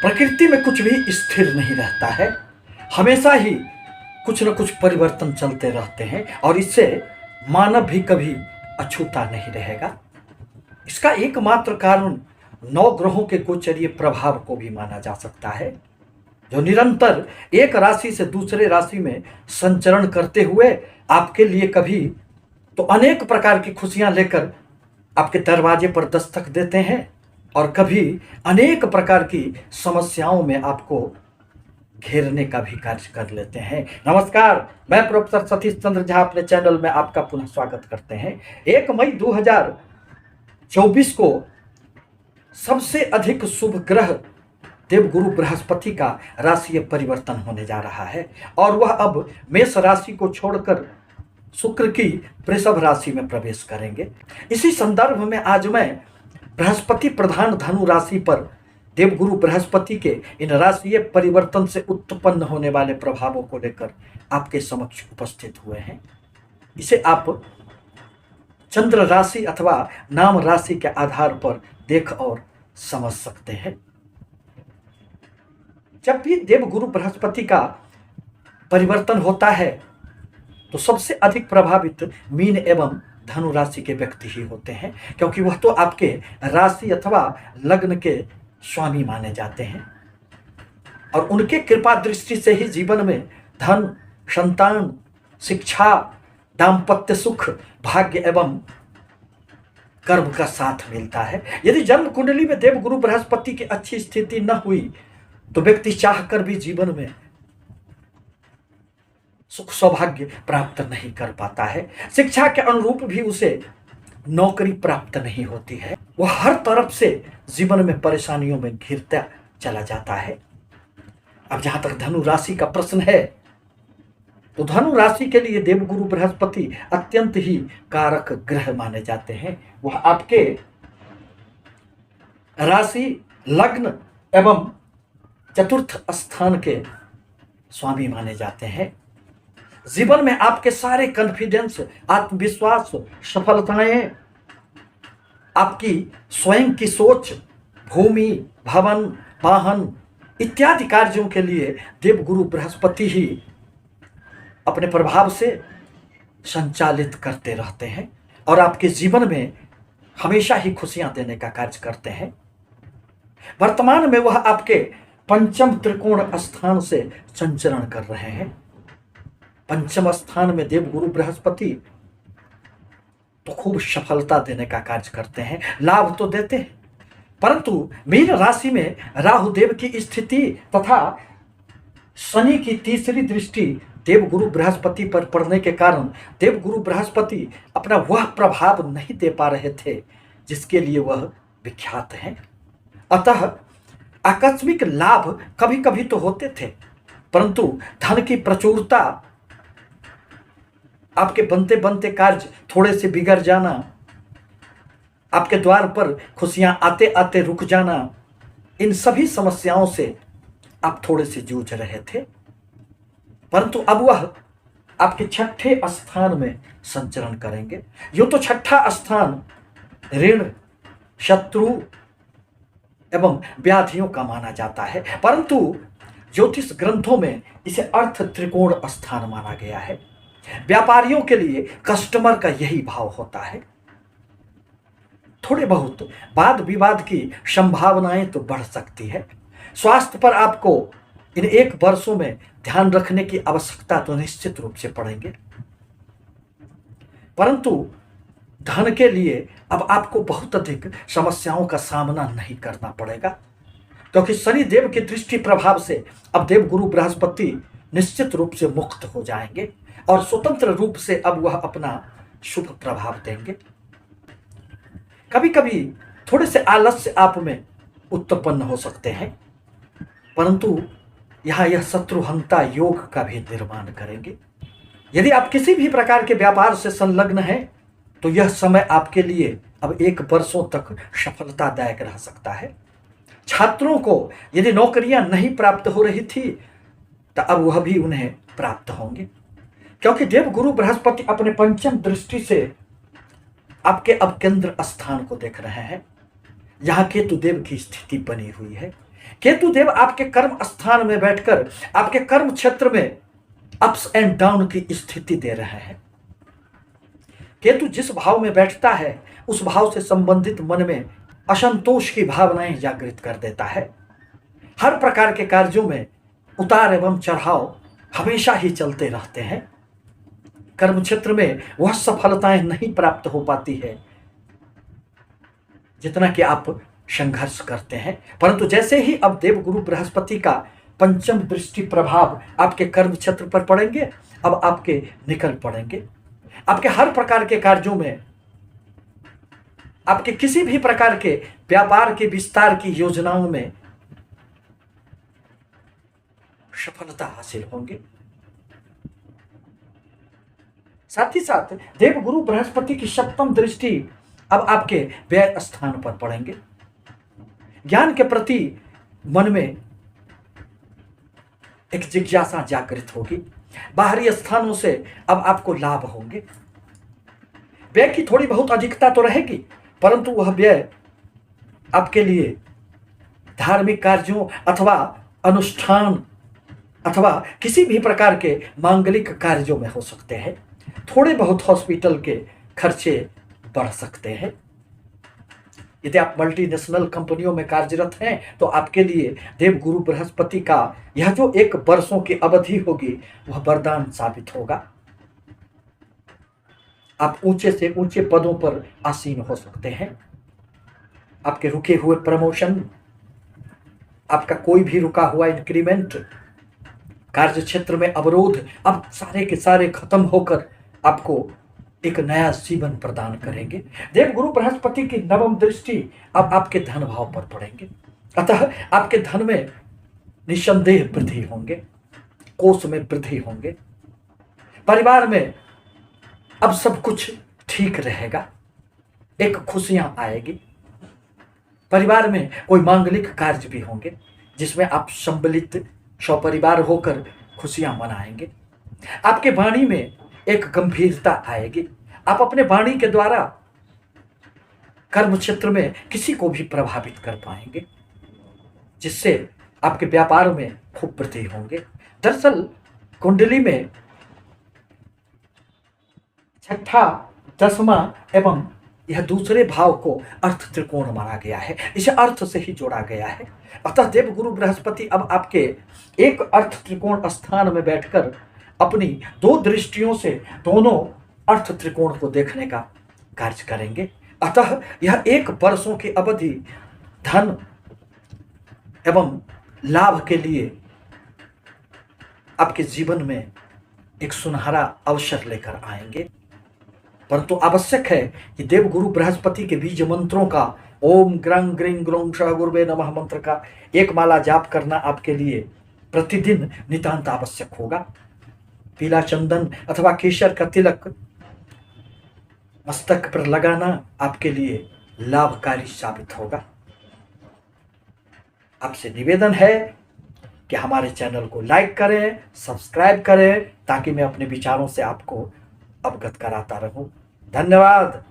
प्रकृति में कुछ भी स्थिर नहीं रहता है, हमेशा ही कुछ न कुछ परिवर्तन चलते रहते हैं और इससे मानव भी कभी अछूता नहीं रहेगा। इसका एकमात्र कारण नौ ग्रहों के गोचरीय प्रभाव को भी माना जा सकता है, जो निरंतर एक राशि से दूसरे राशि में संचरण करते हुए आपके लिए कभी तो अनेक प्रकार की खुशियां लेकर आपके दरवाजे पर दस्तक देते हैं और कभी अनेक प्रकार की समस्याओं में आपको घेरने का भी कार्य कर लेते हैं। नमस्कार, मैं प्रोफेसर सतीश चंद्र झा अपने चैनल में आपका पुनः स्वागत करते हैं। 1 मई 2024 को सबसे अधिक शुभ ग्रह देवगुरु बृहस्पति का राशि परिवर्तन होने जा रहा है और वह अब मेष राशि को छोड़कर शुक्र की वृषभ राशि में प्रवेश करेंगे। इसी संदर्भ में आज मैं बृहस्पति प्रधान धनु राशि पर देवगुरु बृहस्पति के इन राशिय परिवर्तन से उत्पन्न होने वाले प्रभावों को लेकर आपके समक्ष उपस्थित हुए हैं। इसे आप चंद्र राशि अथवा नाम राशि के आधार पर देख और समझ सकते हैं। जब भी देवगुरु बृहस्पति का परिवर्तन होता है तो सबसे अधिक प्रभावित मीन एवं धनु राशि के व्यक्ति ही होते हैं, क्योंकि वह तो आपके राशि अथवा लग्न के स्वामी माने जाते हैं और उनके कृपा दृष्टि से ही जीवन में धन, संतान, शिक्षा, दाम्पत्य सुख, भाग्य एवं कर्म का साथ मिलता है। यदि जन्म कुंडली में देवगुरु बृहस्पति की अच्छी स्थिति न हुई तो व्यक्ति चाहकर भी जीवन में सुख सौभाग्य प्राप्त नहीं कर पाता है। शिक्षा के अनुरूप भी उसे नौकरी प्राप्त नहीं होती है। वह हर तरफ से जीवन में परेशानियों में घिरता चला जाता है। अब जहां तक धनु राशि का प्रश्न है तो धनु राशि के लिए देवगुरु बृहस्पति अत्यंत ही कारक ग्रह माने जाते हैं। वह आपके राशि, लग्न एवं चतुर्थ स्थान के स्वामी माने जाते हैं। जीवन में आपके सारे कॉन्फिडेंस, आत्मविश्वास, सफलताएं, आपकी स्वयं की सोच, भूमि, भवन, वाहन इत्यादि कार्यों के लिए देवगुरु बृहस्पति ही अपने प्रभाव से संचालित करते रहते हैं और आपके जीवन में हमेशा ही खुशियां देने का कार्य करते हैं। वर्तमान में वह आपके पंचम त्रिकोण स्थान से संचरण कर रहे हैं। पंचम स्थान में देवगुरु बृहस्पति तो खूब सफलता देने का कार्य करते हैं, लाभ तो देते हैं, परंतु मीन राशि में राहु देव की स्थिति तथा शनि की तीसरी दृष्टि देवगुरु बृहस्पति पर पड़ने के कारण देवगुरु बृहस्पति अपना वह प्रभाव नहीं दे पा रहे थे जिसके लिए वह विख्यात हैं। अतः आकस्मिक लाभ कभी कभी तो होते थे, परंतु धन की प्रचुरता, आपके बनते बनते कार्य थोड़े से बिगड़ जाना, आपके द्वार पर खुशियां आते आते रुक जाना, इन सभी समस्याओं से आप थोड़े से जूझ रहे थे। परंतु अब वह आपके छठे स्थान में संचरण करेंगे। यूं तो छठा स्थान ऋण, शत्रु एवं व्याधियों का माना जाता है, परंतु ज्योतिष ग्रंथों में इसे अर्थ त्रिकोण स्थान माना गया है। व्यापारियों के लिए कस्टमर का यही भाव होता है। थोड़े बहुत वाद विवाद की संभावनाएं तो बढ़ सकती है। स्वास्थ्य पर आपको इन 1 वर्षों में ध्यान रखने की आवश्यकता तो निश्चित रूप से पड़ेंगे, परंतु धन के लिए अब आपको बहुत अधिक समस्याओं का सामना नहीं करना पड़ेगा, क्योंकि शनि देव की दृष्टि प्रभाव से अब देवगुरु बृहस्पति निश्चित रूप से मुक्त हो जाएंगे और स्वतंत्र रूप से अब वह अपना शुभ प्रभाव देंगे। कभी कभी थोड़े से आलस्य आप में उत्पन्न हो सकते हैं, परंतु यहाँ यह शत्रुहंता योग का भी निर्माण करेंगे। यदि आप किसी भी प्रकार के व्यापार से संलग्न हैं तो यह समय आपके लिए अब 1 वर्षों तक सफलतादायक रह सकता है। छात्रों को यदि नौकरियां नहीं प्राप्त हो रही थी तो अब वह भी उन्हें प्राप्त होंगे, क्योंकि देवगुरु बृहस्पति अपने पंचम दृष्टि से आपके अब केंद्र स्थान को देख रहे हैं। यहाँ केतु देव की स्थिति बनी हुई है। केतु देव आपके कर्म स्थान में बैठकर आपके कर्म क्षेत्र में अप्स एंड डाउन की स्थिति दे रहे हैं। केतु जिस भाव में बैठता है उस भाव से संबंधित मन में असंतोष की भावनाएं जागृत कर देता है। हर प्रकार के कार्यों में उतार एवं चढ़ाव हमेशा ही चलते रहते हैं। कर्म क्षेत्र में वह सफलताएं नहीं प्राप्त हो पाती है जितना कि आप संघर्ष करते हैं, परंतु जैसे ही अब देवगुरु बृहस्पति का पंचम दृष्टि प्रभाव आपके कर्म क्षेत्र पर पड़ेंगे, अब आपके निकल पड़ेंगे। आपके हर प्रकार के कार्यों में, आपके किसी भी प्रकार के व्यापार के विस्तार की योजनाओं में सफलता हासिल होंगे। साथ ही साथ देवगुरु बृहस्पति की सप्तम दृष्टि अब आपके व्यय स्थान पर पड़ेंगे। ज्ञान के प्रति मन में एक जिज्ञासा जागृत होगी। बाहरी स्थानों से अब आपको लाभ होंगे। व्यय की थोड़ी बहुत अधिकता तो रहेगी, परंतु वह व्यय आपके लिए धार्मिक कार्यों अथवा अनुष्ठान अथवा किसी भी प्रकार के मांगलिक कार्यों में हो सकते हैं। थोड़े बहुत हॉस्पिटल के खर्चे बढ़ सकते हैं। यदि आप मल्टीनेशनल कंपनियों में कार्यरत हैं तो आपके लिए देवगुरु बृहस्पति का यह जो 1 वर्षों की अवधि होगी वह वरदान साबित होगा। आप ऊंचे से ऊंचे पदों पर आसीन हो सकते हैं। आपके रुके हुए प्रमोशन, आपका कोई भी रुका हुआ इंक्रीमेंट, कार्य क्षेत्र में अवरोध अब सारे के सारे खत्म होकर आपको एक नया जीवन प्रदान करेंगे। देवगुरु बृहस्पति की नवम दृष्टि अब आपके धन भाव पर पड़ेंगे, अतः आपके धन में निसंदेह वृद्धि होंगे, कोष में वृद्धि होंगे। परिवार में अब सब कुछ ठीक रहेगा, एक खुशियां आएगी। परिवार में कोई मांगलिक कार्य भी होंगे जिसमें आप सम्मिलित सपरिवार होकर खुशियां मनाएंगे। आपके वाणी में एक गंभीरता आएगी। आप अपने वाणी के द्वारा कर्म क्षेत्र में किसी को भी प्रभावित कर पाएंगे, जिससे आपके व्यापार में खूब वृद्धि होंगे। दरअसल कुंडली में 6ठा, 10वां एवं यह दूसरे भाव को अर्थ त्रिकोण माना गया है, इसे अर्थ से ही जोड़ा गया है। अतः देवगुरु बृहस्पति अब आपके एक अर्थ त्रिकोण स्थान में बैठकर अपनी 2 दृष्टियों से दोनों अर्थ त्रिकोण को देखने का कार्य करेंगे। अतः यह 1 वर्षों की अवधि धन एवं लाभ के लिए आपके जीवन में एक सुनहरा अवसर लेकर आएंगे। परंतु आवश्यक है कि देवगुरु बृहस्पति के बीज मंत्रों का ओम ग्रंग ग्रिंग ग्रों श गुरुवे नमः मंत्र का 1 माला जाप करना आपके लिए प्रतिदिन नितांत आवश्यक होगा। पीला चंदन अथवा केसर का तिलक मस्तक पर लगाना आपके लिए लाभकारी साबित होगा। आपसे निवेदन है कि हमारे चैनल को लाइक करें, सब्सक्राइब करें, ताकि मैं अपने विचारों से आपको अवगत कराता रहूं। धन्यवाद।